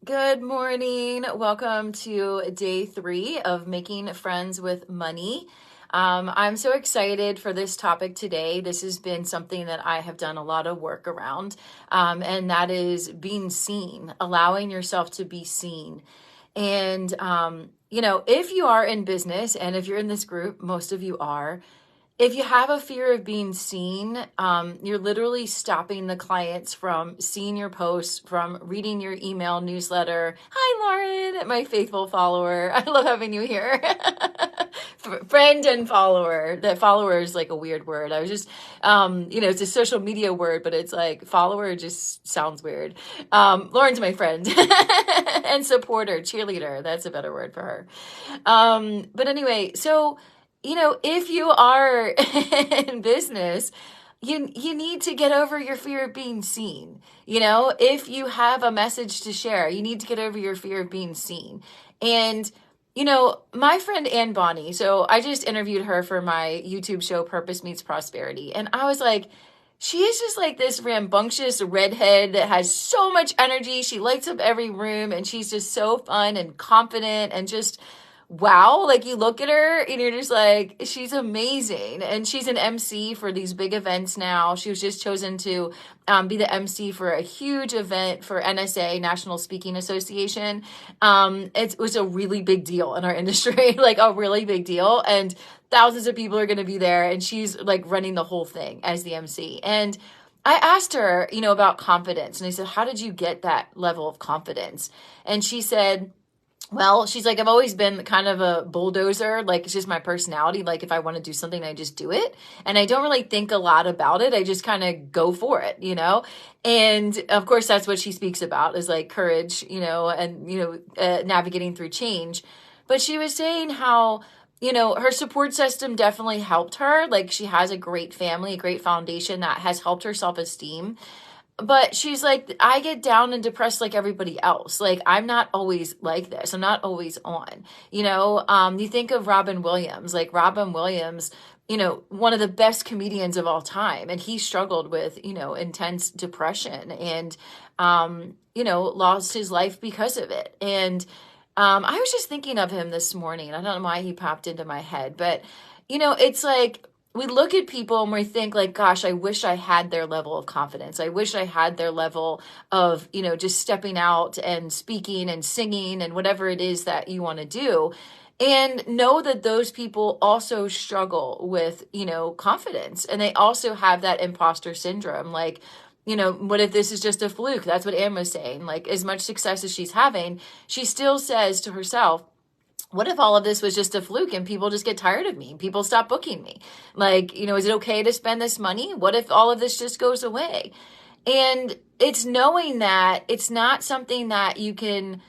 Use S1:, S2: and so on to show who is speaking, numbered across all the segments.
S1: Good morning. Welcome to day 3 of Making Friends with Money. I'm so excited for this topic today. This has been something that I have done a lot of work around, and that is being seen, allowing yourself to be seen. And, if you are in business and if you're in this group, most of you are, if you have a fear of being seen, you're literally stopping the clients from seeing your posts, from reading your email newsletter. Hi, Lauren, my faithful follower. I love having you here. Friend and follower. That follower is like a weird word. I was just, it's a social media word, but it's like follower just sounds weird. Lauren's my friend and supporter, cheerleader. That's a better word for her. But anyway, so if you are in business, you need to get over your fear of being seen. If you have a message to share, you need to get over your fear of being seen. And, my friend Ann Bonnie, so I just interviewed her for my YouTube show, Purpose Meets Prosperity. And I was like, she is just like this rambunctious redhead that has so much energy. She lights up every room and she's just so fun and confident and just wow, like you look at her and you're just like, she's amazing. And she's an MC for these big events now. She was just chosen to be the MC for a huge event for NSA, National Speaking Association. It was a really big deal in our industry, like a really big deal. And thousands of people are going to be there. And she's like running the whole thing as the MC. And I asked her, about confidence. And I said, how did you get that level of confidence? And she said, well, she's like, I've always been kind of a bulldozer. Like, it's just my personality. Like, if I want to do something, I just do it. And I don't really think a lot about it. I just kind of go for it, And of course, that's what she speaks about is like courage, and, navigating through change. But she was saying how, her support system definitely helped her. Like, she has a great family, a great foundation that has helped her self-esteem. But she's like, I get down and depressed like everybody else. Like, I'm not always like this. I'm not always on. You think of Robin Williams, like Robin Williams, one of the best comedians of all time. And he struggled with, intense depression and, lost his life because of it. And I was just thinking of him this morning. I don't know why he popped into my head, but, it's like, we look at people and we think like, gosh, I wish I had their level of confidence. I wish I had their level of, just stepping out and speaking and singing and whatever it is that you want to do. And know that those people also struggle with, confidence. And they also have that imposter syndrome. Like, what if this is just a fluke? That's what Anne was saying. Like, as much success as she's having, she still says to herself, what if all of this was just a fluke and people just get tired of me? People stop booking me. Like, is it okay to spend this money? What if all of this just goes away? And it's knowing that it's not something that you can,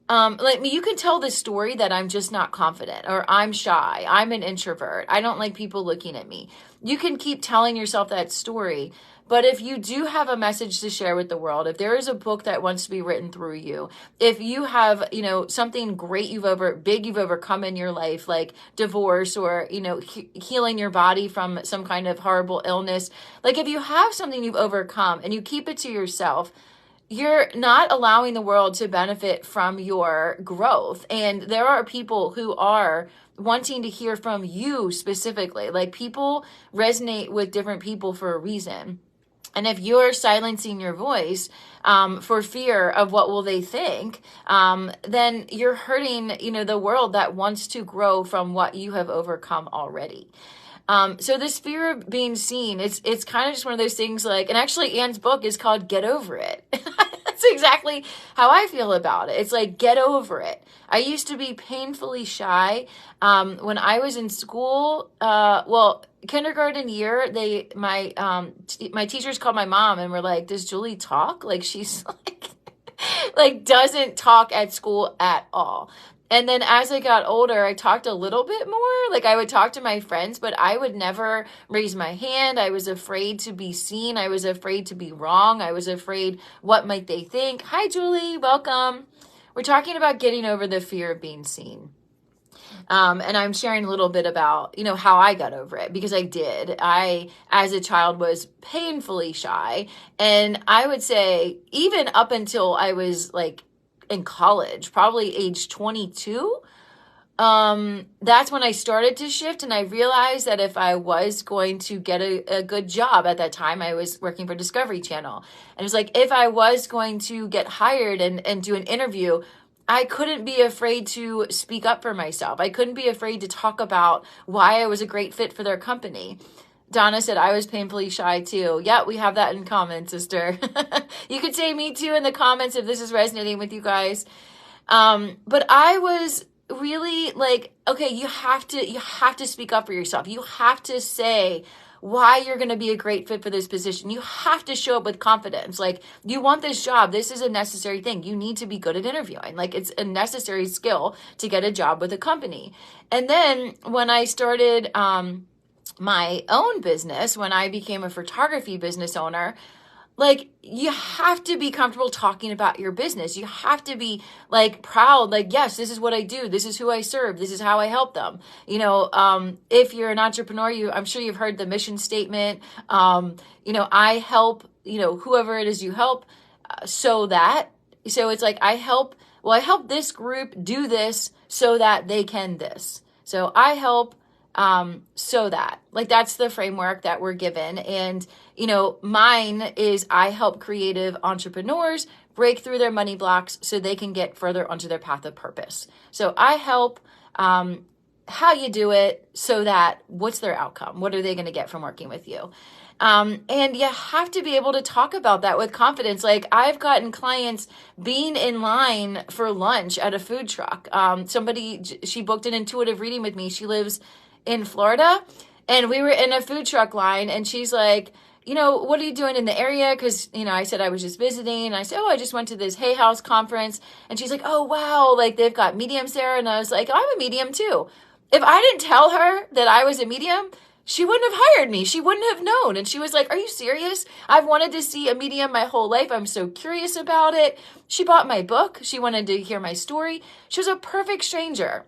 S1: you can tell the story that I'm just not confident or I'm shy. I'm an introvert. I don't like people looking at me. You can keep telling yourself that story. But if you do have a message to share with the world, if there is a book that wants to be written through you, if you have, something great you've overcome in your life, like divorce or, healing your body from some kind of horrible illness, like if you have something you've overcome and you keep it to yourself, you're not allowing the world to benefit from your growth. And there are people who are wanting to hear from you specifically. Like, people resonate with different people for a reason. And if you're silencing your voice for fear of what will they think, then you're hurting, the world that wants to grow from what you have overcome already. So this fear of being seen, it's kind of just one of those things like, and actually Anne's book is called Get Over It. That's exactly how I feel about it. It's like, get over it. I used to be painfully shy. When I was in school, kindergarten year, my teachers called my mom and were like, does Julie talk? Like, she's like doesn't talk at school at all. And then as I got older, I talked a little bit more. Like, I would talk to my friends, but I would never raise my hand. I was afraid to be seen. I was afraid to be wrong. I was afraid, what might they think? Hi, Julie. Welcome. We're talking about getting over the fear of being seen. And I'm sharing a little bit about, how I got over it, because I did. I, as a child, was painfully shy. And I would say even up until I was like in college, probably age 22. That's when I started to shift, and I realized that if I was going to get a good job at that time, I was working for Discovery Channel. And it was like, if I was going to get hired and do an interview, I couldn't be afraid to speak up for myself. I couldn't be afraid to talk about why I was a great fit for their company. Donna said I was painfully shy too. Yeah, we have that in common, sister. You could say me too in the comments if this is resonating with you guys. But I was really like, okay, you have to speak up for yourself. You have to say why you're going to be a great fit for this position. You have to show up with confidence. Like, you want this job. This is a necessary thing. You need to be good at interviewing. Like, it's a necessary skill to get a job with a company. And then when I started my own business, when I became a photography business owner, like, you have to be comfortable talking about your business. You have to be like proud, like, yes, this is what I do. This is who I serve. This is how I help them. You know, if you're an entrepreneur, I'm sure you've heard the mission statement. You know, I help, you know, whoever it is you help, so it's like, I help this group do this so that they can this. So I help, so that, like, that's the framework that we're given. And, you know, mine is I help creative entrepreneurs break through their money blocks so they can get further onto their path of purpose. So I help, how you do it so that what's their outcome? What are they going to get from working with you? And you have to be able to talk about that with confidence. Like, I've gotten clients being in line for lunch at a food truck. She booked an intuitive reading with me. She lives in Florida, and we were in a food truck line, and she's like, you know, what are you doing in the area? Because, you know, I said I was just visiting, and I said, oh, I just went to this Hay House conference. And she's like, oh, wow, like, they've got mediums there. And I was like, I'm a medium too. If I didn't tell her that I was a medium, she wouldn't have hired me. She wouldn't have known. And she was like, are you serious? I've wanted to see a medium my whole life. I'm so curious about it. She bought my book. She wanted to hear my story. She was a perfect stranger.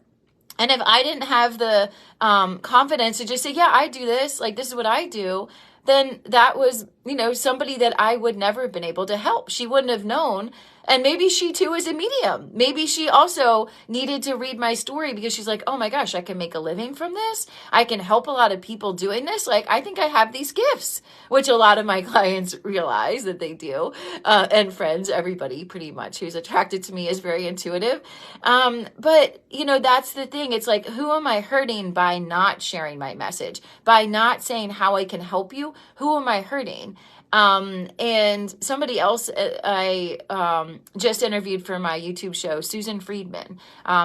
S1: And if I didn't have the confidence to just say, yeah, I do this, like, this is what I do, then that was, you know, somebody that I would never have been able to help. She wouldn't have known. And maybe she too is a medium. Maybe she also needed to read my story because she's like, oh my gosh, I can make a living from this. I can help a lot of people doing this. Like, I think I have these gifts, which a lot of my clients realize that they do. And friends, everybody pretty much who's attracted to me is very intuitive. But, you know, that's the thing. It's like, who am I hurting by not sharing my message? By not saying how I can help you? Who am I hurting? And somebody else I just interviewed for my YouTube show, Susan Friedman.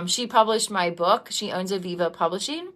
S1: She published my book. She owns Aviva Publishing.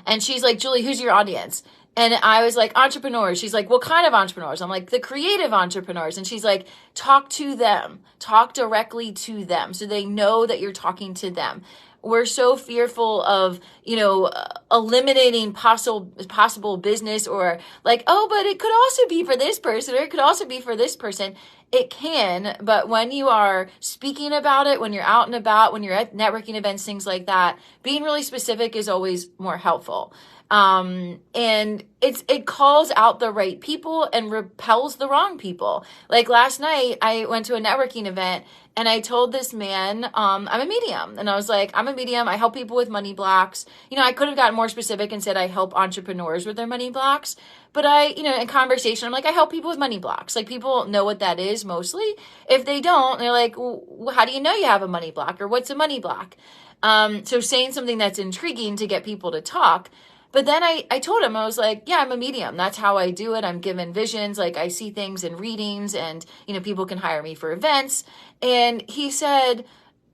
S1: And she's like, Julie, who's your audience? And I was like, entrepreneurs. She's like, what kind of entrepreneurs? I'm like, the creative entrepreneurs. And she's like, talk to them. Talk directly to them so they know that you're talking to them. We're so fearful of, you know, eliminating possible business, or like, oh, but it could also be for this person, or it could also be for this person. It can, but when you are speaking about it, when you're out and about, when you're at networking events, things like that, being really specific is always more helpful. And it calls out the right people and repels the wrong people. Like, last night I went to a networking event and I told this man, I'm a medium. And I was like, I'm a medium. I help people with money blocks. You know, I could have gotten more specific and said I help entrepreneurs with their money blocks. But in conversation, I'm like, I help people with money blocks. Like, people know what that is mostly. If they don't, they're like, well, how do you know you have a money block? Or what's a money block? So saying something that's intriguing to get people to talk. But then I told him, I was like, yeah, I'm a medium. That's how I do it. I'm given visions. Like, I see things in readings, and, you know, people can hire me for events. And he said,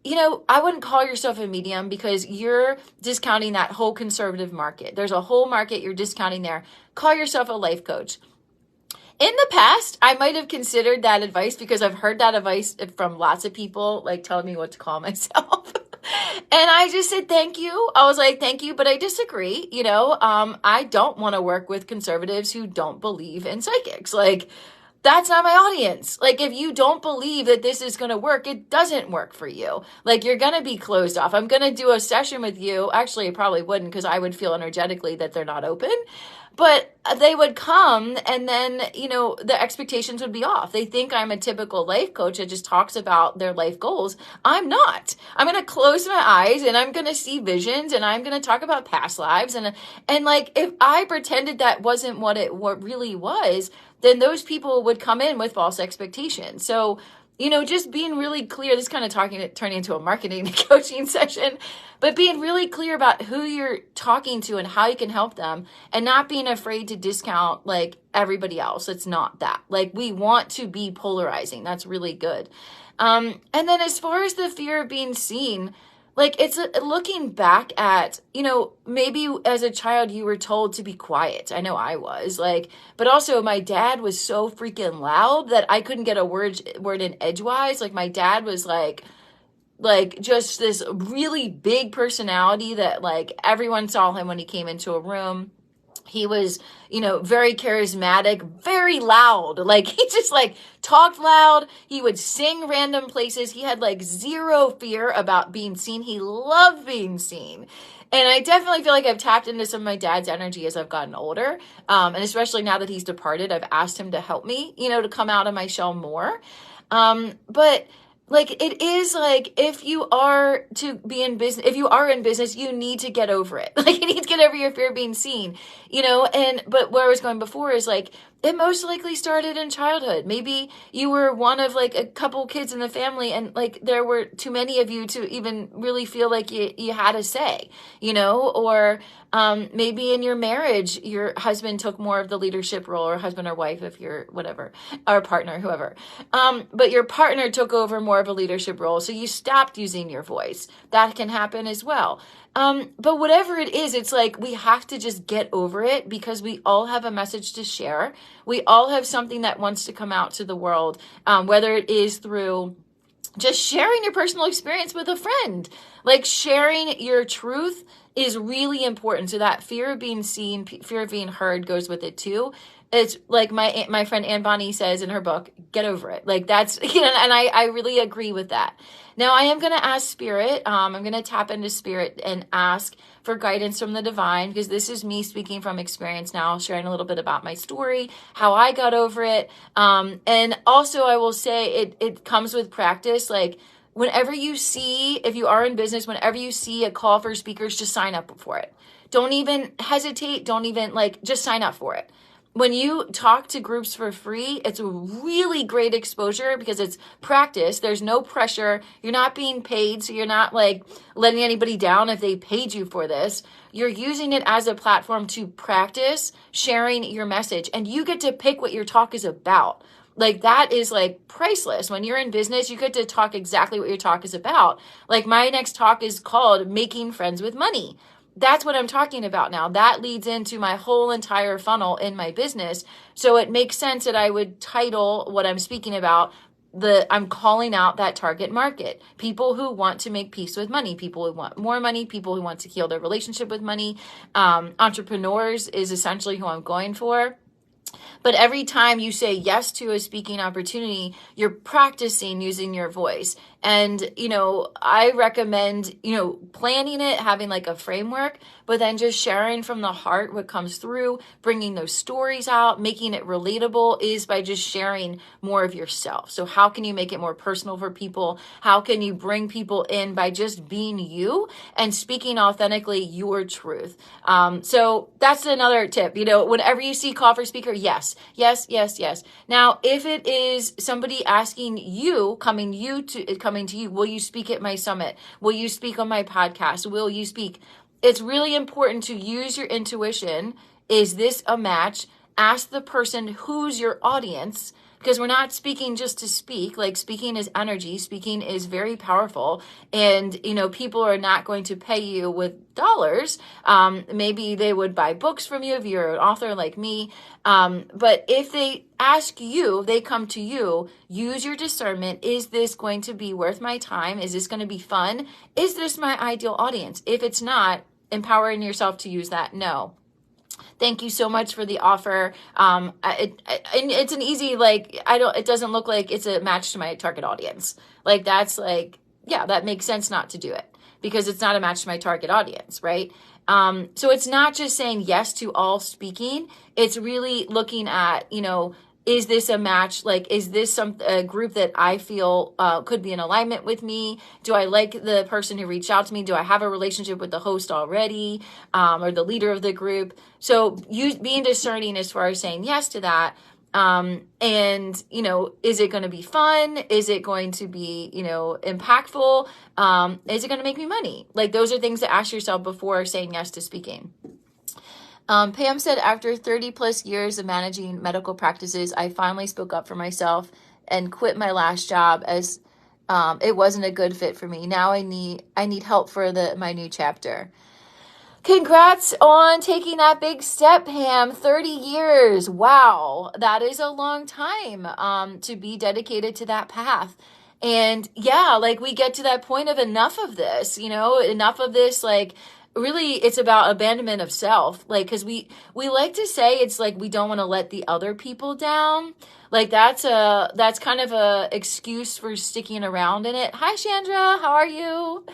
S1: you know, I wouldn't call yourself a medium because you're discounting that whole conservative market. There's a whole market you're discounting there. Call yourself a life coach. In the past, I might have considered that advice because I've heard that advice from lots of people, like, telling me what to call myself. And I just said, thank you. I was like, thank you, but I disagree. You know, I don't want to work with conservatives who don't believe in psychics. Like, that's not my audience. Like, if you don't believe that this is going to work, it doesn't work for you. Like, you're going to be closed off. I'm going to do a session with you. Actually, I probably wouldn't, because I would feel energetically that they're not open. But they would come, and then, the expectations would be off. They think I'm a typical life coach that just talks about their life goals. I'm not. I'm going to close my eyes, and I'm going to see visions, and I'm going to talk about past lives. And like, if I pretended that wasn't what really was, then those people would come in with false expectations. So, just being really clear, this kind of turning into a marketing and coaching session, but being really clear about who you're talking to and how you can help them, and not being afraid to discount like everybody else. It's not that. Like, we want to be polarizing. That's really good. And then as far as the fear of being seen, like, it's looking back at, maybe as a child you were told to be quiet. I know I was, like, but also my dad was so freaking loud that I couldn't get a word in edgewise. Like, my dad was like just this really big personality that, like, everyone saw him when he came into a room. He was, very charismatic, very loud. Like, he just like talked loud. He would sing random places. He had like zero fear about being seen. He loved being seen. And I definitely feel like I've tapped into some of my dad's energy as I've gotten older. And especially now that he's departed, I've asked him to help me, to come out of my shell more. But like, it is like, if you are in business, you need to get over it. Like, you need to get over your fear of being seen, but where I was going before is like, it most likely started in childhood. Maybe you were one of like a couple kids in the family, and like there were too many of you to even really feel like you had a say, or maybe in your marriage, your husband took more of the leadership role, or husband or wife, if you're whatever, or partner, whoever. But your partner took over more of a leadership role, so you stopped using your voice. That can happen as well. But whatever it is, it's like, we have to just get over it, because we all have a message to share. We all have something that wants to come out to the world, whether it is through just sharing your personal experience with a friend. Like, sharing your truth is really important. So that fear of being seen, fear of being heard goes with it too. It's like my friend Anne Bonny says in her book, get over it. Like, that's, and I really agree with that. Now, I am going to ask Spirit. I'm going to tap into Spirit and ask for guidance from the divine, because this is me speaking from experience now, sharing a little bit about my story, how I got over it. And also, I will say it comes with practice. Like, whenever you see, if you are in business, whenever you see a call for speakers, just sign up for it. Don't even hesitate. Don't even just sign up for it. When you talk to groups for free, it's a really great exposure, because it's practice. There's no pressure. You're not being paid, so you're not like letting anybody down if they paid you for this. You're using it as a platform to practice sharing your message, and you get to pick what your talk is about. Like, that is like priceless. When you're in business, you get to talk exactly what your talk is about. Like, my next talk is called Making Friends with Money. That's what I'm talking about now. That leads into my whole entire funnel in my business. So it makes sense that I would title what I'm speaking about, I'm calling out that target market. People who want to make peace with money, people who want more money, people who want to heal their relationship with money. Entrepreneurs is essentially who I'm going for. But every time you say yes to a speaking opportunity, you're practicing using your voice. And, I recommend, planning it, having like a framework, but then just sharing from the heart what comes through, bringing those stories out, making it relatable is by just sharing more of yourself. So how can you make it more personal for people? How can you bring people in by just being you and speaking authentically your truth? So that's another tip, whenever you see call for speaker, yes. Now, if it is somebody asking you, coming to you, will you speak at my summit? Will you speak on my podcast? Will you speak? It's really important to use your intuition. Is this a match? Ask the person who's your audience, because we're not speaking just to speak. Like, speaking is energy. Speaking is very powerful. And, people are not going to pay you with dollars. Maybe they would buy books from you if you're an author like me. But if they ask you, they come to you, use your discernment. Is this going to be worth my time? Is this going to be fun? Is this my ideal audience? If it's not, empowering yourself to use that, no. Thank you so much for the offer. And it's an easy, like, it doesn't look like it's a match to my target audience. Like, that's like, yeah, that makes sense not to do it because it's not a match to my target audience, right? So it's not just saying yes to all speaking. It's really looking at, is this a match? Like, is this a group that I feel could be in alignment with me? Do I like the person who reached out to me? Do I have a relationship with the host already, or the leader of the group? So being discerning as far as saying yes to that. And, is it going to be fun? Is it going to be, impactful? Is it going to make me money? Like, those are things to ask yourself before saying yes to speaking. Pam said, after 30 plus years of managing medical practices, I finally spoke up for myself and quit my last job as it wasn't a good fit for me. Now I need help for my new chapter. Congrats on taking that big step, Pam. 30 years. Wow. That is a long time to be dedicated to that path. And yeah, like, we get to that point of enough of this, enough of this, like, really it's about abandonment of self. Like, because we like to say it's like we don't want to let the other people down. Like, that's kind of a excuse for sticking around in it. Hi, Chandra. How are you?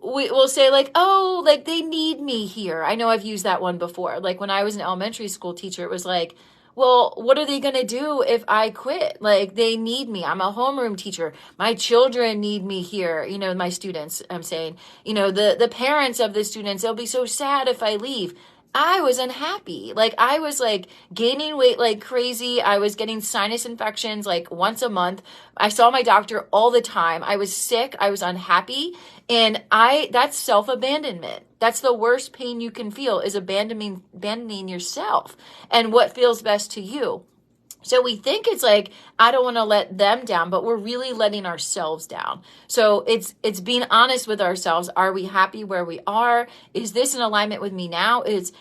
S1: We'll say like, oh, like, they need me here. I know I've used that one before. Like, when I was an elementary school teacher, it was like, well, what are they going to do if I quit? Like, they need me. I'm a homeroom teacher. My children need me here. My students, I'm saying, the parents of the students, they'll be so sad if I leave. I was unhappy. Like, I was like gaining weight like crazy. I was getting sinus infections like once a month. I saw my doctor all the time. I was sick. I was unhappy. And that's self-abandonment. That's the worst pain you can feel, is abandoning yourself and what feels best to you. So we think it's like, I don't want to let them down, but we're really letting ourselves down. So it's being honest with ourselves. Are we happy where we are? Is this in alignment with me now? Is,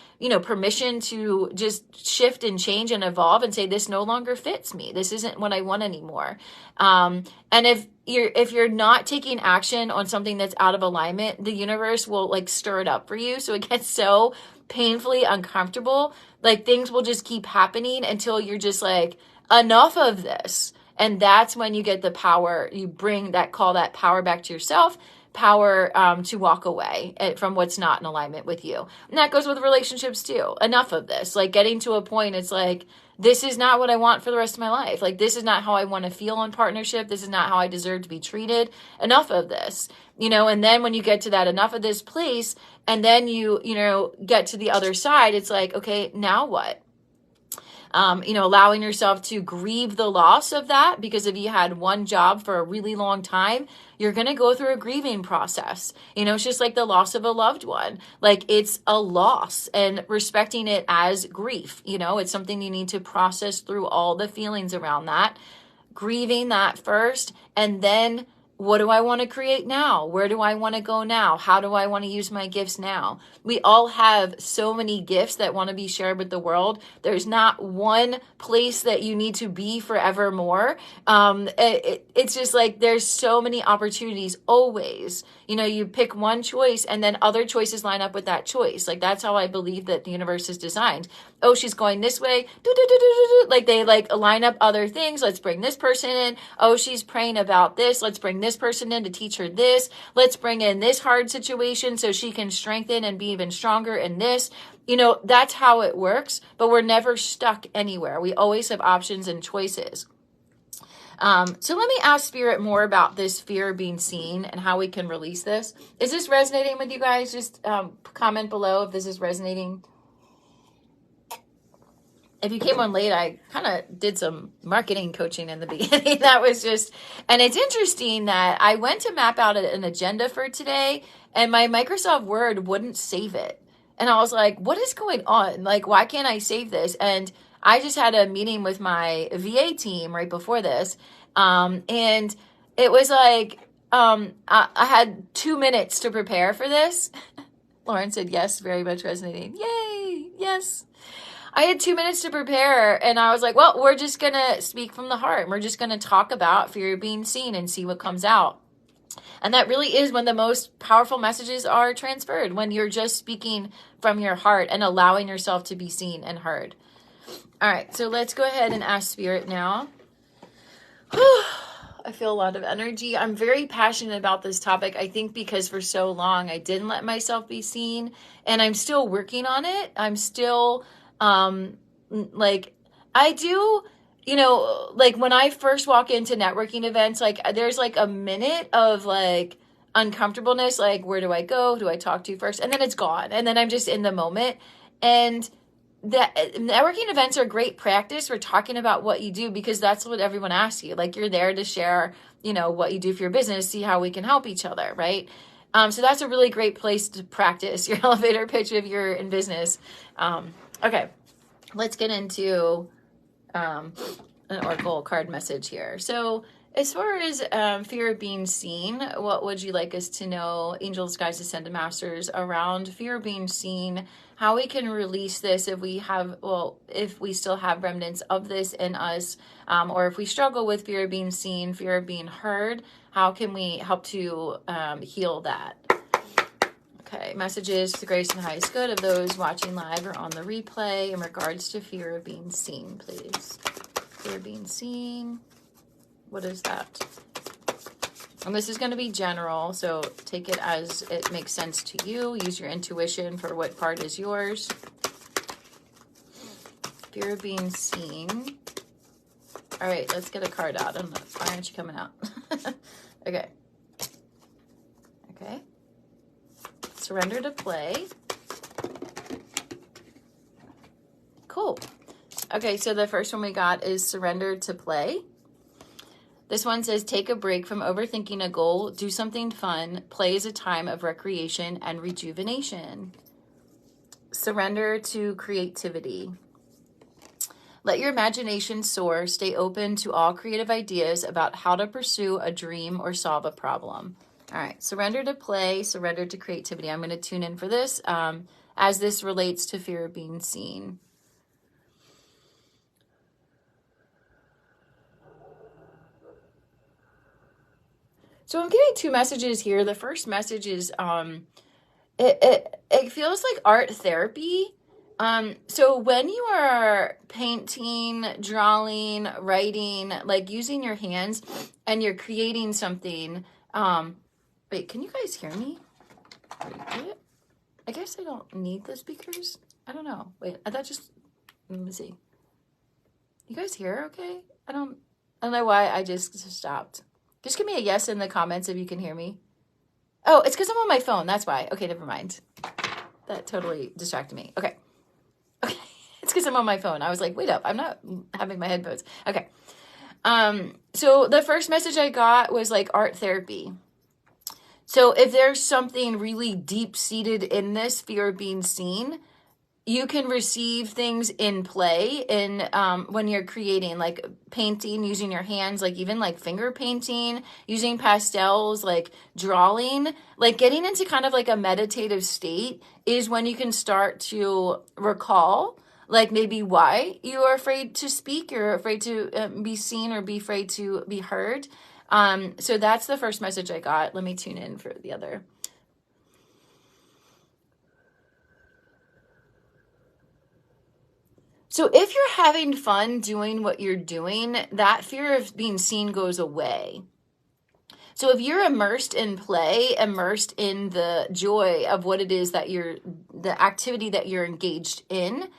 S1: permission to just shift and change and evolve and say, this no longer fits me. This isn't what I want anymore. And if you're not taking action on something that's out of alignment, the universe will like stir it up for you. So it gets so painfully uncomfortable. Like, things will just keep happening until you're just like, enough of this. And that's when you get the power. You call that power back to yourself, power to walk away from what's not in alignment with you. And that goes with relationships too. Enough of this. Like, getting to a point, it's like, this is not what I want for the rest of my life. Like, this is not how I want to feel in partnership. This is not how I deserve to be treated. Enough of this, and then when you get to that enough of this place, and then you get to the other side, it's like, okay, now what? Allowing yourself to grieve the loss of that, because if you had one job for a really long time, you're going to go through a grieving process. It's just like the loss of a loved one. Like, it's a loss, and respecting it as grief. It's something you need to process through all the feelings around that, grieving that first, and then, what do I want to create now? Where do I want to go now? How do I want to use my gifts now? We all have so many gifts that want to be shared with the world. There's not one place that you need to be forevermore. It's just like, there's so many opportunities always. You pick one choice and then other choices line up with that choice. Like, that's how I believe that the universe is designed. Oh, she's going this way. Like, they like line up other things. Let's bring this person in. Oh, she's praying about this. Let's bring this person in to teach her this. Let's bring in this hard situation so she can strengthen and be even stronger in this. That's how it works, but we're never stuck anywhere. We always have options and choices. So let me ask Spirit more about this fear of being seen and how we can release this. Is this resonating with you guys? Just comment below if this is resonating. If you came on late, I kind of did some marketing coaching in the beginning. That was just, and it's interesting that I went to map out an agenda for today, and my Microsoft Word wouldn't save it. And I was like, what is going on? Like, why can't I save this? And I just had a meeting with my VA team right before this. And it was like, I had 2 minutes to prepare for this. Lauren said, yes, very much resonating. Yay. Yes. I had 2 minutes to prepare, and I was like, well, we're just going to speak from the heart. We're just going to talk about fear of being seen and see what comes out. And that really is when the most powerful messages are transferred, when you're just speaking from your heart and allowing yourself to be seen and heard. All right, so let's go ahead and ask Spirit now. I feel a lot of energy. I'm very passionate about this topic. I think because for so long I didn't let myself be seen, and I'm still working on it. I'm still like, I do, you know, like when I first walk into networking events, like there's like a minute of like uncomfortableness, like where do I go? Who do I talk to first? And then it's gone. And then I'm just in the moment. And that networking events are great practice for talking about what you do, because that's what everyone asks you. Like, you're there to share, you know, what you do for your business, see how we can help each other, right? So that's a really great place to practice your elevator pitch if you're in business. Okay, let's get into an oracle card message here. So as far as fear of being seen, what would you like us to know, angels, guides, ascended masters, around fear of being seen, how we can release this if we have, well, if we still have remnants of this in us, or if we struggle with fear of being seen, fear of being heard, how can we help to heal that? Okay, messages to the greatest and highest good of those watching live or on the replay in regards to fear of being seen, please. Fear of being seen. What is that? And this is going to be general, so take it as it makes sense to you. Use your intuition for what part is yours. Fear of being seen. All right, let's get a card out. I don't know. Why aren't you coming out? Okay. Okay. Surrender to play. Cool. Okay, so the first one we got is surrender to play. This one says, take a break from overthinking a goal, do something fun, play is a time of recreation and rejuvenation. Surrender to creativity. Let your imagination soar, stay open to all creative ideas about how to pursue a dream or solve a problem. All right, surrender to play, surrender to creativity. I'm going to tune in for this as this relates to fear of being seen. So I'm getting two messages here. The first message is it feels like art therapy. So when you are painting, drawing, writing, like using your hands and you're creating something, wait, can you guys hear me? I guess I don't need the speakers. I don't know. Wait, I thought just, let me see. You guys hear okay? I don't know why I just stopped. Just give me a yes in the comments if you can hear me. Oh, it's because I'm on my phone. That's why. Okay, never mind. That totally distracted me. Okay. Okay. It's because I'm on my phone. I was like, wait up. I'm not having my headphones. Okay. So the first message I got was like art therapy. So if there's something really deep-seated in this fear of being seen, you can receive things in play in when you're creating, like painting, using your hands, like even like finger painting, using pastels, like drawing, like getting into kind of like a meditative state is when you can start to recall, like maybe why you are afraid to speak, you're afraid to be seen or be afraid to be heard. So that's the first message I got. Let me tune in for the other. So if you're having fun doing what you're doing, that fear of being seen goes away. So if you're immersed in play, immersed in the joy of what it is that the activity that you're engaged in,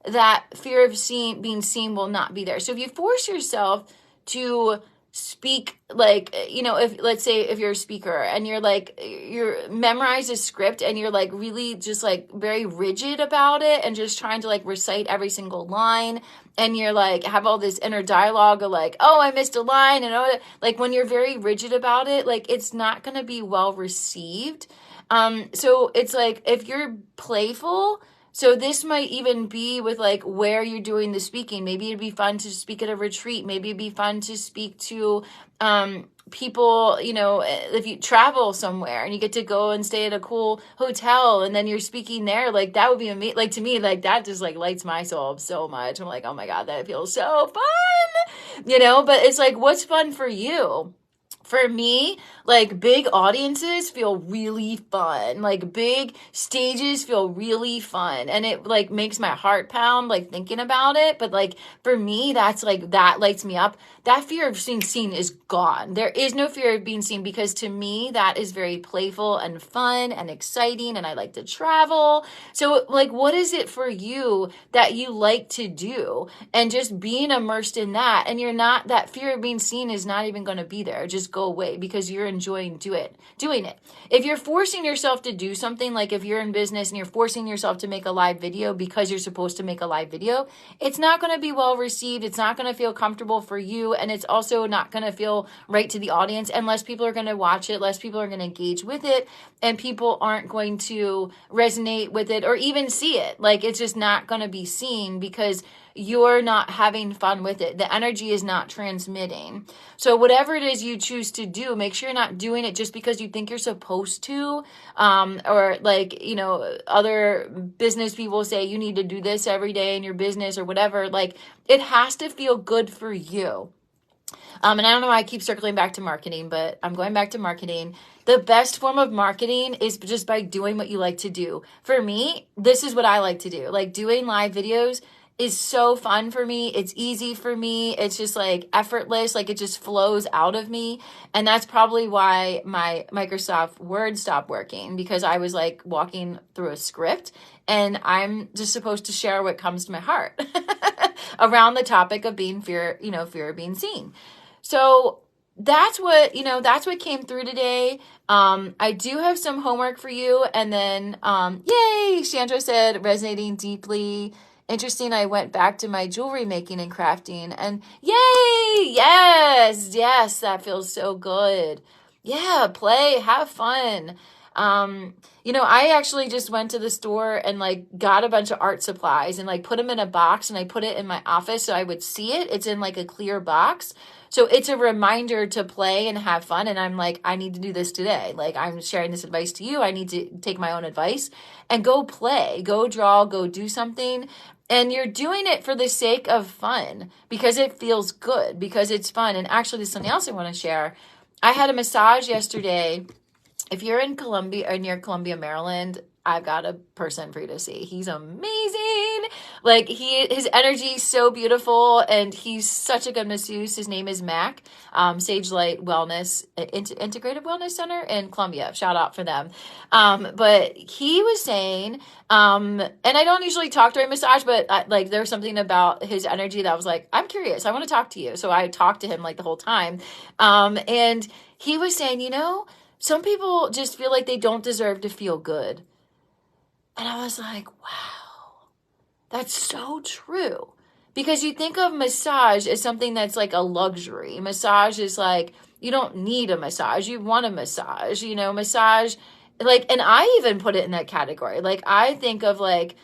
S1: that fear of being seen will not be there. So if you force yourself to speak, like, you know, if let's say if you're a speaker and you're memorize a script and you're like really just like very rigid about it and just trying to like recite every single line, and you're like have all this inner dialogue of like, oh, I missed a line, and oh, like when you're very rigid about it, like it's not going to be well received. So it's like if you're playful, so this might even be with like where you're doing the speaking. Maybe it'd be fun to speak at a retreat. Maybe it'd be fun to speak to people, you know, if you travel somewhere and you get to go and stay at a cool hotel and then you're speaking there, like that would be amazing. Like to me, like that just like lights my soul up so much. I'm like, oh my God, that feels so fun, you know, but it's like, what's fun for you? For me, like big audiences feel really fun. Like big stages feel really fun. And it like makes my heart pound like thinking about it. But like for me, that's like that lights me up. That fear of being seen is gone. There is no fear of being seen because to me, that is very playful and fun and exciting. And I like to travel. So like, what is it for you that you like to do? And just being immersed in that. And you're not, that fear of being seen is not even going to be there. Just go away because you're enjoying doing it. If you're forcing yourself to do something, like if you're in business and you're forcing yourself to make a live video because you're supposed to make a live video, it's not going to be well received. It's not going to feel comfortable for you. And it's also not going to feel right to the audience. And less people are going to watch it. Less people are going to engage with it. And people aren't going to resonate with it or even see it. Like it's just not going to be seen because you're not having fun with it. The energy is not transmitting. So whatever it is you choose to do, make sure you're not doing it just because you think you're supposed to. Or like, you know, other business people say you need to do this every day in your business or whatever. Like it has to feel good for you. And I don't know why I keep circling back to marketing, but I'm going back to marketing. The best form of marketing is just by doing what you like to do. For me, this is what I like to do. Like doing live videos is so fun for me. It's easy for me. It's just like effortless. Like it just flows out of me. And that's probably why my Microsoft Word stopped working, because I was like walking through a script and I'm just supposed to share what comes to my heart around the topic of being fear of being seen. So that's what came through today. I do have some homework for you. And then, yay, Chandra said, resonating deeply. Interesting. I went back to my jewelry making and crafting and yay. Yes. That feels so good. Yeah. Play, have fun. I actually just went to the store and like got a bunch of art supplies and like put them in a box and I put it in my office so I would see it. It's in like a clear box. So it's a reminder to play and have fun. And I'm like, I need to do this today. Like I'm sharing this advice to you. I need to take my own advice and go play, go draw, go do something. And you're doing it for the sake of fun because it feels good, because it's fun. And actually, there's something else I want to share. I had a massage yesterday. If you're in Columbia or near Columbia, Maryland, I've got a person for you to see. He's amazing. Like his energy is so beautiful and he's such a good masseuse. His name is Mac, Sage Light Wellness, Integrative Wellness Center in Columbia. Shout out for them. But he was saying, and I don't usually talk during massage, but there was something about his energy that I was like, I'm curious. I want to talk to you. So I talked to him like the whole time. And he was saying, some people just feel like they don't deserve to feel good. And I was like, wow, that's so true. Because you think of massage as something that's like a luxury. Massage is like, you don't need a massage. You want a massage, massage. Like, and I even put it in that category. Like, I think of like,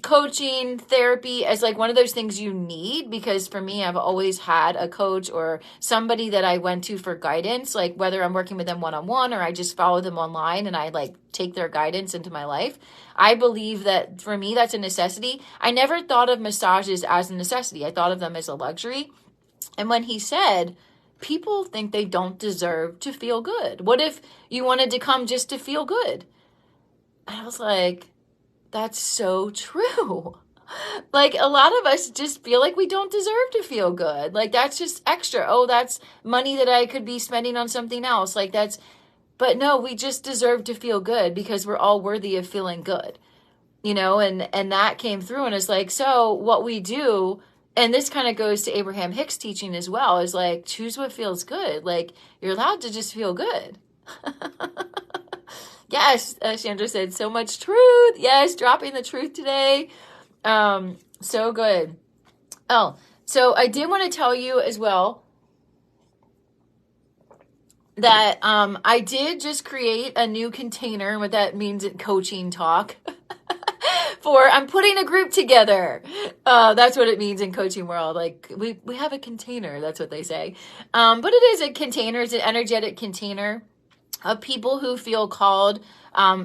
S1: coaching, therapy as like one of those things you need, because for me, I've always had a coach or somebody that I went to for guidance, like whether I'm working with them one-on-one or I just follow them online and I like take their guidance into my life. I believe that for me, that's a necessity. I never thought of massages as a necessity. I thought of them as a luxury. And when he said, people think they don't deserve to feel good. What if you wanted to come just to feel good? And I was like, that's so true. Like a lot of us just feel like we don't deserve to feel good. Like that's just extra. Oh, that's money that I could be spending on something else. But no, we just deserve to feel good because we're all worthy of feeling good, and that came through and it's like, so what we do, and this kind of goes to Abraham Hicks' teaching as well, is like, choose what feels good. Like you're allowed to just feel good. Yes, Chandra said, so much truth. Yes, dropping the truth today. So good. Oh, so I did want to tell you as well that I did just create a new container, and what that means in coaching talk, I'm putting a group together. That's what it means in coaching world. Like we have a container, that's what they say. But it is a container, it's an energetic container of people who feel called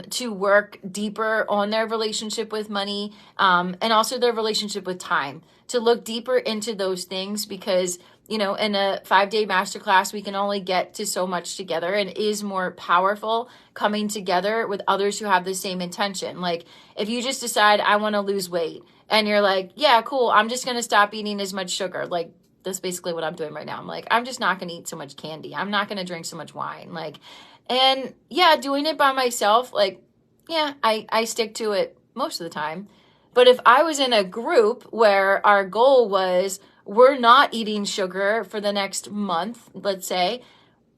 S1: to work deeper on their relationship with money, and also their relationship with time, to look deeper into those things, because in a 5-day masterclass, we can only get to so much together, and it is more powerful coming together with others who have the same intention. Like if you just decide I want to lose weight and you're like, yeah, cool, I'm just going to stop eating as much sugar. Like that's basically what I'm doing right now. I'm like, I'm just not going to eat so much candy. I'm not going to drink so much wine. Like, and yeah, doing it by myself, like, yeah, I stick to it most of the time. But if I was in a group where our goal was we're not eating sugar for the next month, let's say,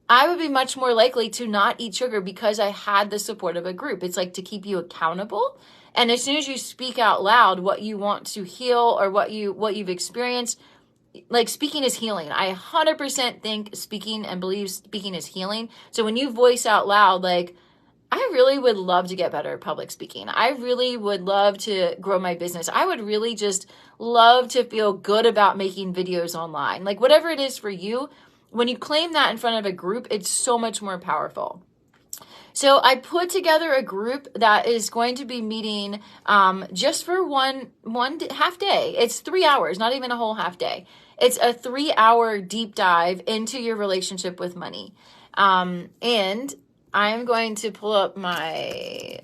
S1: I would be much more likely to not eat sugar because I had the support of a group. It's like to keep you accountable. And as soon as you speak out loud what you want to heal or what you've experienced, like speaking is healing. I 100% think speaking and believe speaking is healing. So when you voice out loud, like, I really would love to get better at public speaking. I really would love to grow my business. I would really just love to feel good about making videos online. Like whatever it is for you, when you claim that in front of a group, it's so much more powerful. So I put together a group that is going to be meeting just for one half day. It's 3 hours, not even a whole half day. It's a 3-hour deep dive into your relationship with money. And I'm going to pull up my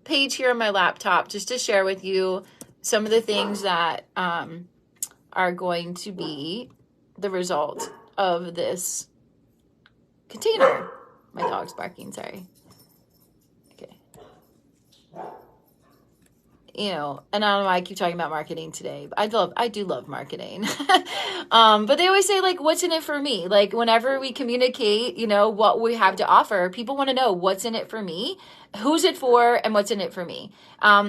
S1: page here on my laptop just to share with you some of the things that are going to be the result of this container. My dog's barking, sorry. Okay. And I don't know why I keep talking about marketing today, but I do love marketing. But they always say, like, what's in it for me? Like, whenever we communicate, what we have to offer, people want to know what's in it for me, who's it for, and what's in it for me.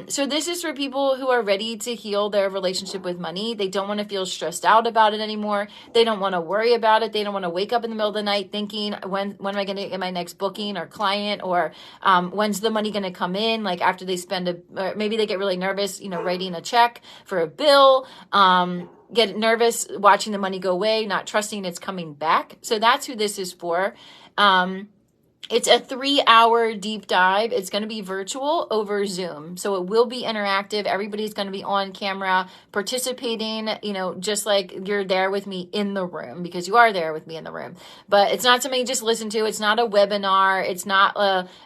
S1: So this is for people who are ready to heal their relationship with money. They don't want to feel stressed out about it anymore. They don't want to worry about it. They don't want to wake up in the middle of the night thinking, when am I going to get my next booking or client, or when's the money going to come in? Like after they spend or maybe they get really nervous, writing a check for a bill, get nervous watching the money go away, not trusting it's coming back. So that's who this is for. It's a 3-hour deep dive. It's going to be virtual over Zoom. So it will be interactive. Everybody's going to be on camera participating, just like you're there with me in the room, because you are there with me in the room. But it's not something you just listen to. It's not a webinar. It's not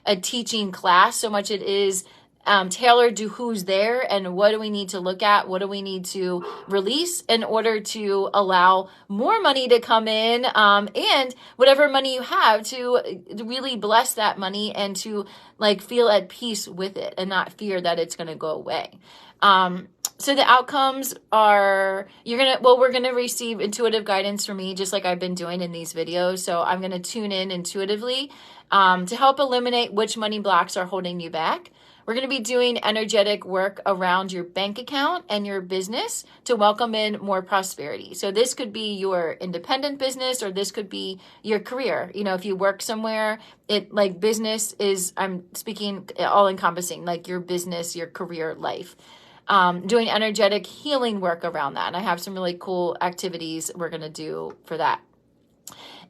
S1: a teaching class so much. It is tailored to who's there and what do we need to look at, what do we need to release in order to allow more money to come in, and whatever money you have to really bless that money and to like feel at peace with it and not fear that it's going to go away. So the outcomes are we're going to receive intuitive guidance from me, just like I've been doing in these videos. So I'm going to tune in intuitively to help eliminate which money blocks are holding you back. We're going to be doing energetic work around your bank account and your business to welcome in more prosperity. So this could be your independent business, or this could be your career. If you work somewhere, business is, I'm speaking all encompassing, like your business, your career, life. Doing energetic healing work around that. And I have some really cool activities we're going to do for that.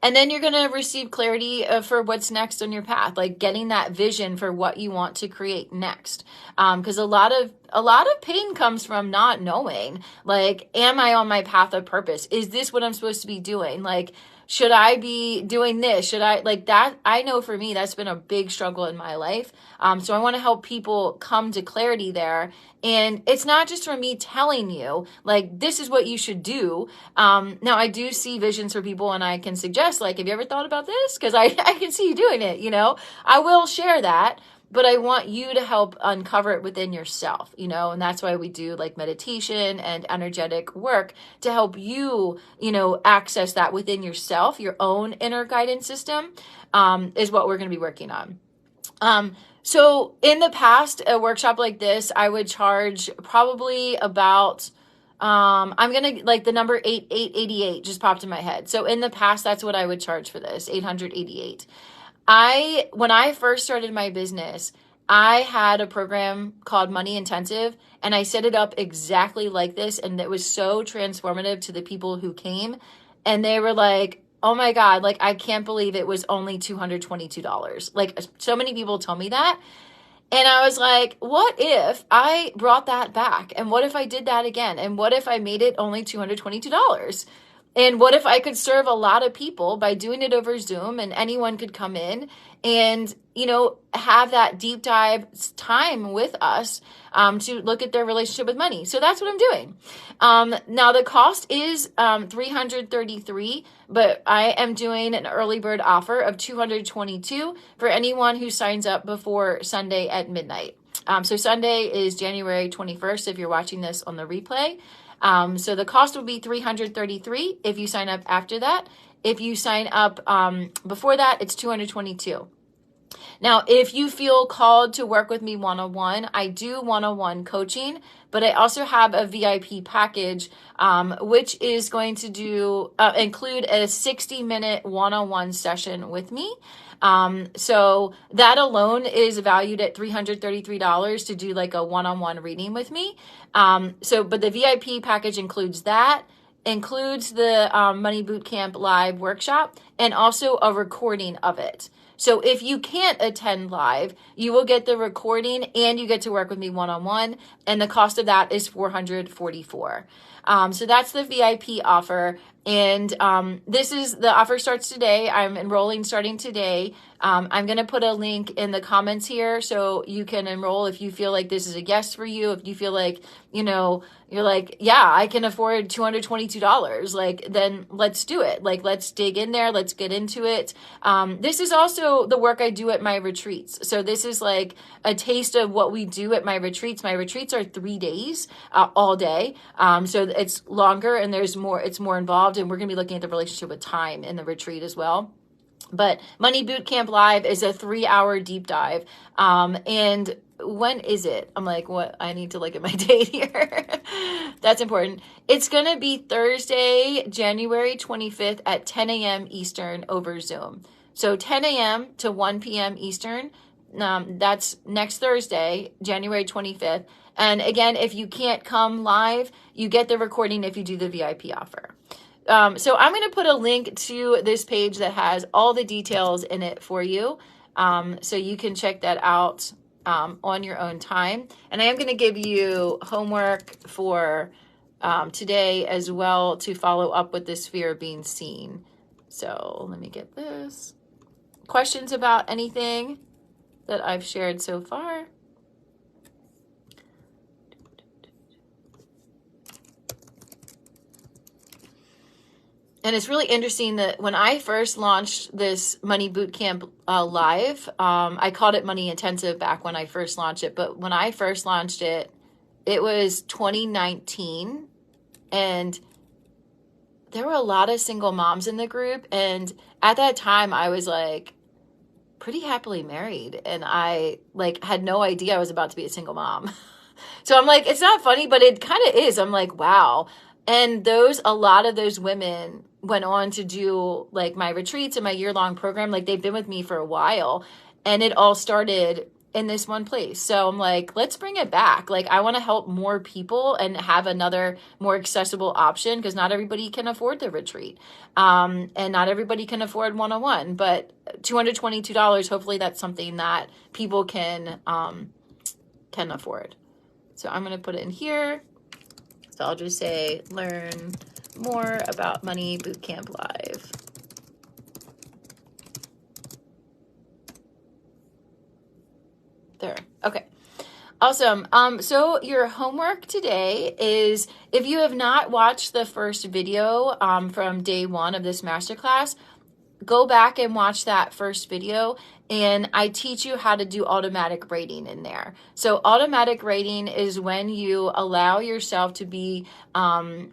S1: And then you're going to receive clarity for what's next on your path, like getting that vision for what you want to create next. Because a lot of pain comes from not knowing, like, am I on my path of purpose? Is this what I'm supposed to be doing? Like, should I be doing this? Should I like that? I know for me, that's been a big struggle in my life. So I want to help people come to clarity there. And it's not just from me telling you, like, this is what you should do. Now, I do see visions for people and I can suggest, like, have you ever thought about this? Because I can see you doing it, I will share that. But I want you to help uncover it within yourself, and that's why we do like meditation and energetic work to help you, access that within yourself. Your own inner guidance system is what we're going to be working on. So in the past, a workshop like this, I would charge probably about, I'm going to like the number 888 just popped in my head. So in the past, that's what I would charge for this, 888. When I first started my business, I had a program called Money Intensive, and I set it up exactly like this. And it was so transformative to the people who came, and they were like, oh my God, like, I can't believe it was only $222. Like, so many people tell me that. And I was like, what if I brought that back? And what if I did that again? And what if I made it only $222? And what if I could serve a lot of people by doing it over Zoom, and anyone could come in and, you know, have that deep dive time with us to look at their relationship with money. So that's what I'm doing. Now the cost is $333, but I am doing an early bird offer of $222 for anyone who signs up before Sunday at midnight. So Sunday is January 21st if you're watching this on the replay. So the cost will be $333 if you sign up after that. If you sign up before that, it's $222. Now, if you feel called to work with me one-on-one, I do one-on-one coaching, but I also have a VIP package, which is going to include a 60-minute one-on-one session with me. So that alone is valued at $333 to do like a one-on-one reading with me. But the VIP package includes that, includes the Money Bootcamp live workshop, and also a recording of it. So if you can't attend live, you will get the recording and you get to work with me one-on-one, and the cost of that is $444. So that's the VIP offer. And the offer starts today. I'm enrolling starting today. I'm going to put a link in the comments here so you can enroll if you feel like this is a yes for you. If you feel like, you know, you're like, yeah, I can afford $222. Like, then let's do it. Like, let's dig in there. Let's get into it. This is also the work I do at my retreats. So this is like a taste of what we do at my retreats. My retreats are 3 days, all day. So it's longer and it's more involved. And we're going to be looking at the relationship with time in the retreat as well. But Money Bootcamp Live is a 3-hour deep dive. And when is it? I'm like, what? I need to look at my date here. That's important. It's going to be Thursday, January 25th at 10 a.m. Eastern over Zoom. So 10 a.m. to 1 p.m. Eastern. That's next Thursday, January 25th. And again, if you can't come live, you get the recording if you do the VIP offer. So I'm going to put a link to this page that has all the details in it for you. So you can check that out on your own time. And I am going to give you homework for today as well to follow up with this fear of being seen. So let me get this. Questions about anything that I've shared so far? And it's really interesting that when I first launched this Money Bootcamp live, I called it Money Intensive back when I first launched it. But when I first launched it, it was 2019. And there were a lot of single moms in the group. And at that time, I was like pretty happily married. And I like had no idea I was about to be a single mom. So I'm like, it's not funny, but it kind of is. I'm like, wow. And a lot of those women went on to do like my retreats and my year-long program. Like they've been with me for a while, and it all started in this one place. So I'm like, let's bring it back. Like I want to help more people and have another more accessible option, because not everybody can afford the retreat. And not everybody can afford one-on-one, but $222, hopefully that's something that people can afford. So I'm going to put it in here. So I'll just say, learn more about Money Bootcamp Live. There. Okay. Awesome. So your homework today is, if you have not watched the first video from day 1 of this masterclass, go back and watch that first video, and I teach you how to do automatic rating in there. So automatic rating is when you allow yourself to be I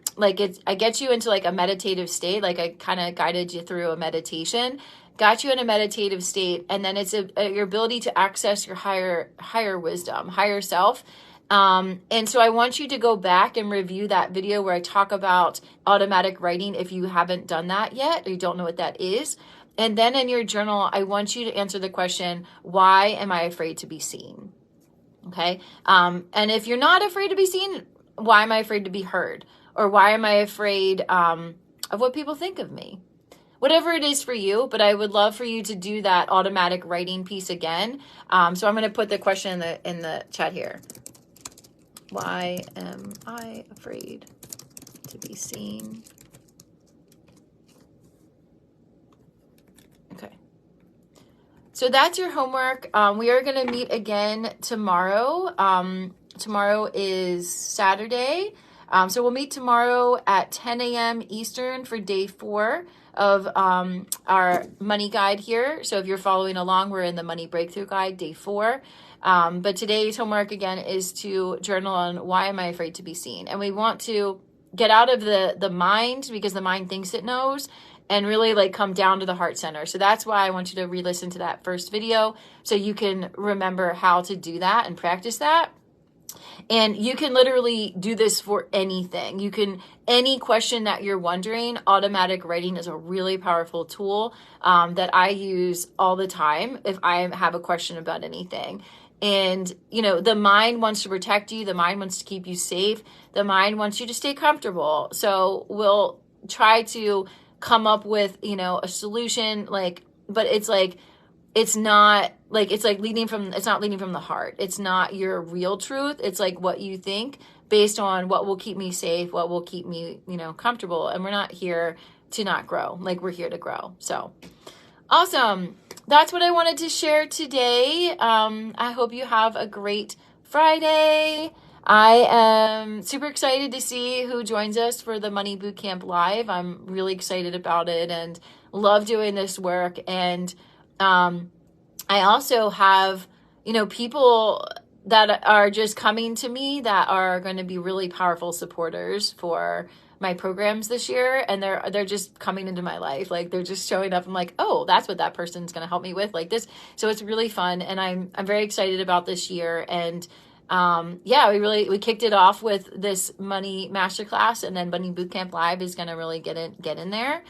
S1: get you into like a meditative state. Like I kind of guided you through a meditation, got you in a meditative state, and then it's your ability to access your higher wisdom, higher self. And so I want you to go back and review that video where I talk about automatic writing if you haven't done that yet or you don't know what that is. And then in your journal, I want you to answer the question, why am I afraid to be seen? Okay. And if you're not afraid to be seen, why am I afraid to be heard? Or why am I afraid of what people think of me? Whatever it is for you, but I would love for you to do that automatic writing piece again. So I'm going to put the question in the chat here. Why am I afraid to be seen? So that's your homework. We are going to meet again tomorrow. Tomorrow is Saturday. So we'll meet tomorrow at 10 a.m. Eastern for day 4 of our money guide here. So if you're following along, we're in the money breakthrough guide, day 4. But today's homework again is to journal on why am I afraid to be seen? And we want to get out of the mind, because the mind thinks it knows, and really like come down to the heart center. So that's why I want you to re-listen to that first video so you can remember how to do that and practice that. And you can literally do this for anything. You can, any question that you're wondering, automatic writing is a really powerful tool that I use all the time if I have a question about anything. And, you know, the mind wants to protect you. The mind wants to keep you safe. The mind wants you to stay comfortable. So we'll try to come up with, you know, a solution, like, but it's like, it's not like, it's like leading from, it's not leading from the heart. It's not your real truth. It's like what you think based on what will keep me safe, what will keep me, you know, comfortable. And we're not here to not grow. Like, we're here to grow. So awesome. That's what I wanted to share today. I hope you have a great Friday. I am super excited to see who joins us for the Money Bootcamp Live. I'm really excited about it and love doing this work. And I also have, you know, people that are just coming to me that are going to be really powerful supporters for my programs this year, and they're just coming into my life. Like, they're just showing up. I'm like, oh, that's what that person's going to help me with, like this. So it's really fun, and I'm very excited about this year. And yeah, we kicked it off with this money masterclass, and then Money Bootcamp Live is going to really get in there,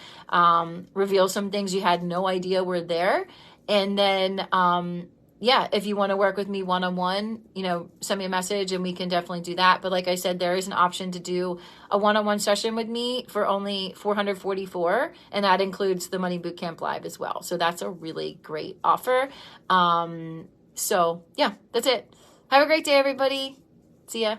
S1: reveal some things you had no idea were there. And then, yeah, if you want to work with me one-on-one, you know, send me a message and we can definitely do that. But like I said, there is an option to do a one-on-one session with me for only $444, and that includes the Money Bootcamp Live as well. So that's a really great offer. So yeah, that's it. Have a great day, everybody. See ya.